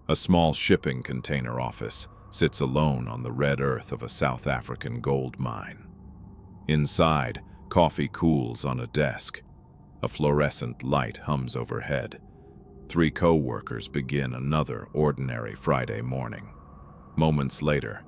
A small shipping container office sits alone on the red earth of a South African gold mine. Inside, coffee cools on a desk. A fluorescent light hums overhead. 3 co-workers begin another ordinary Friday morning. Moments later,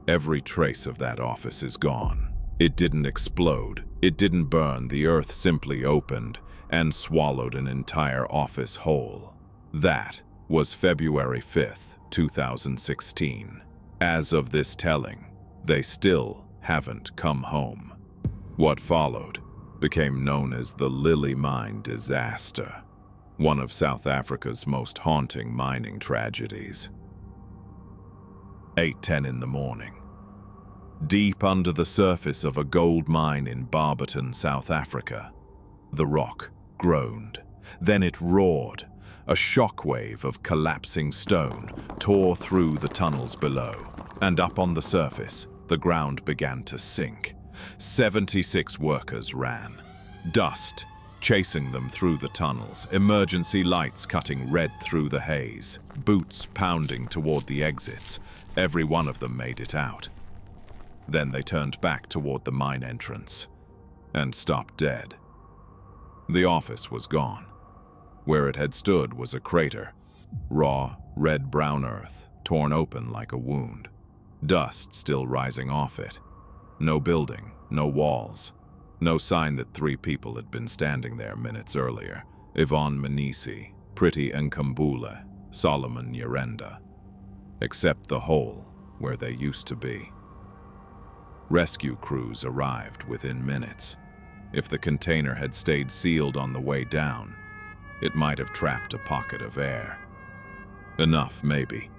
every trace of that office is gone. It didn't explode. It didn't burn. The earth simply opened and swallowed an entire office whole. That was February 5th, 2016. As of this telling, they still haven't come home. What followed became known as the Lily Mine disaster, one of South Africa's most haunting mining tragedies. 8:10 in the morning. Deep under the surface of a gold mine in Barberton, South Africa, the rock groaned. Then it roared. A shockwave of collapsing stone tore through the tunnels below, and up on the surface, the ground began to sink. 76 workers ran, dust chasing them through the tunnels, emergency lights cutting red through the haze, boots pounding toward the exits. Every one of them made it out. Then they turned back toward the mine entrance and stopped dead. The office was gone. Where it had stood was a crater, raw, red-brown earth, torn open like a wound. Dust still rising off it. No building, no walls, no sign that 3 people had been standing there minutes earlier. Yvonne Mnisi, pretty Nkambule, Solomon Nyirenda. Except the hole where they used to be. Rescue crews arrived within minutes. If the container had stayed sealed on the way down, it might have trapped a pocket of air. Enough, maybe,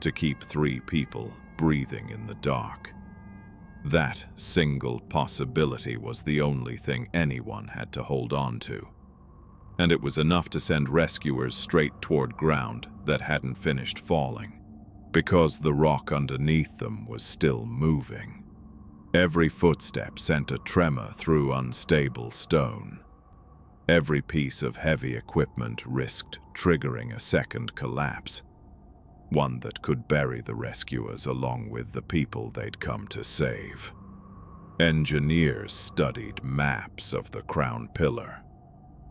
to keep 3 people breathing in the dark. That single possibility was the only thing anyone had to hold on to. And it was enough to send rescuers straight toward ground that hadn't finished falling, because the rock underneath them was still moving. Every footstep sent a tremor through unstable stone. Every piece of heavy equipment risked triggering a second collapse, one that could bury the rescuers along with the people they'd come to save. Engineers studied maps of the crown pillar,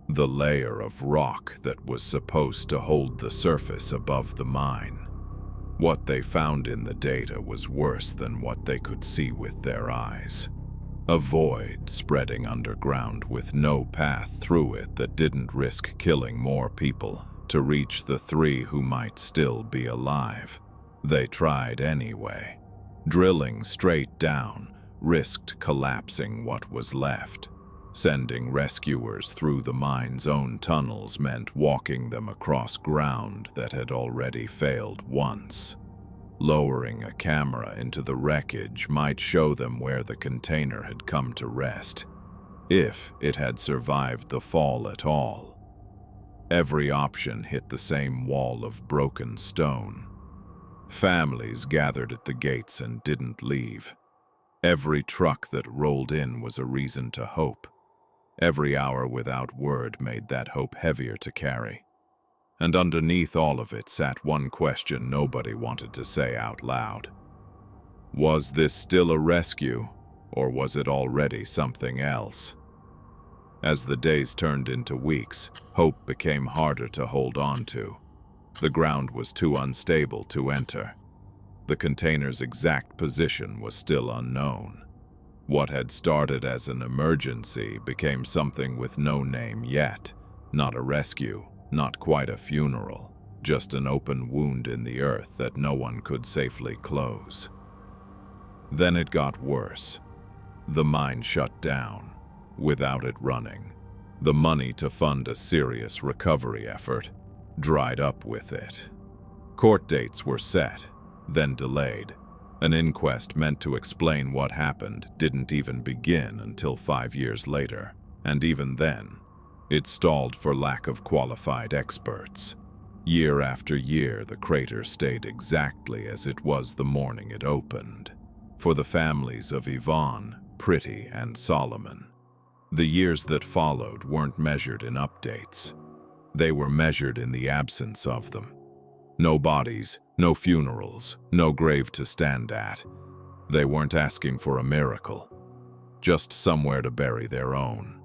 the layer of rock that was supposed to hold the surface above the mine. What they found in the data was worse than what they could see with their eyes. A void spreading underground with no path through it that didn't risk killing more people to reach the 3 who might still be alive. They tried anyway. Drilling straight down risked collapsing what was left. Sending rescuers through the mine's own tunnels meant walking them across ground that had already failed once. Lowering a camera into the wreckage might show them where the container had come to rest, if it had survived the fall at all. Every option hit the same wall of broken stone. Families gathered at the gates and didn't leave. Every truck that rolled in was a reason to hope. Every hour without word made that hope heavier to carry. And underneath all of it sat one question nobody wanted to say out loud. Was this still a rescue, or was it already something else? As the days turned into weeks, hope became harder to hold on to. The ground was too unstable to enter. The container's exact position was still unknown. What had started as an emergency became something with no name yet. Not a rescue, not quite a funeral, just an open wound in the earth that no one could safely close. Then it got worse. The mine shut down, without it running. The money to fund a serious recovery effort dried up with it. Court dates were set, then delayed. An inquest meant to explain what happened didn't even begin until 5 years later, and even then, it stalled for lack of qualified experts. Year after year, the crater stayed exactly as it was the morning it opened. For the families of Yvonne, Pretty, and Solomon, the years that followed weren't measured in updates. They were measured in the absence of them. No bodies, no funerals, no grave to stand at. They weren't asking for a miracle, just somewhere to bury their own.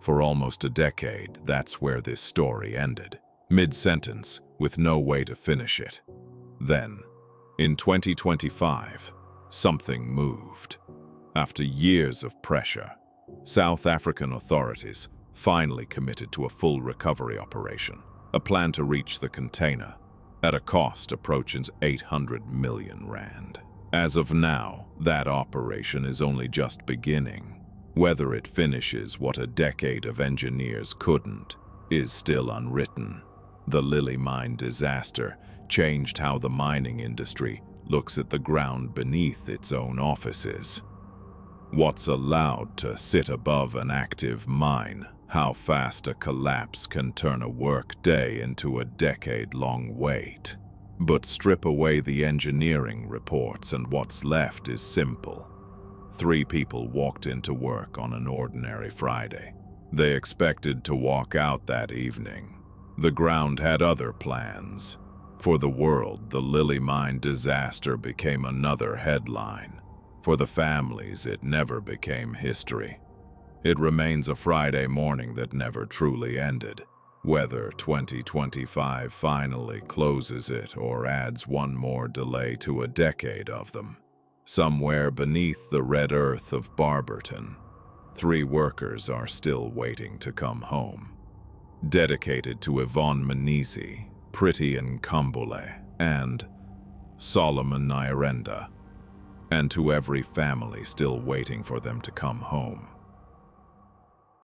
For almost a decade, that's where this story ended, mid-sentence, with no way to finish it. Then, in 2025, something moved. After years of pressure, South African authorities finally committed to a full recovery operation, a plan to reach the container at a cost approaching 800 million rand. As of now, that operation is only just beginning. Whether it finishes what a decade of engineers couldn't is still unwritten. The Lily mine disaster changed how the mining industry looks at the ground beneath its own offices. What's allowed to sit above an active mine, how fast a collapse can turn a work-day into a decade-long wait. But strip away the engineering reports and what's left is simple. 3 people walked into work on an ordinary Friday. They expected to walk out that evening. The ground had other plans. For the world, the Lily mine disaster became another headline. For the families, it never became history. It remains a Friday morning that never truly ended. Whether 2025 finally closes it or adds one more delay to a decade of them. Somewhere beneath the red earth of Barberton, 3 workers are still waiting to come home. Dedicated to Yvonne Mnisi, Pretty Nkambule, and Solomon Nyirenda, and to every family still waiting for them to come home.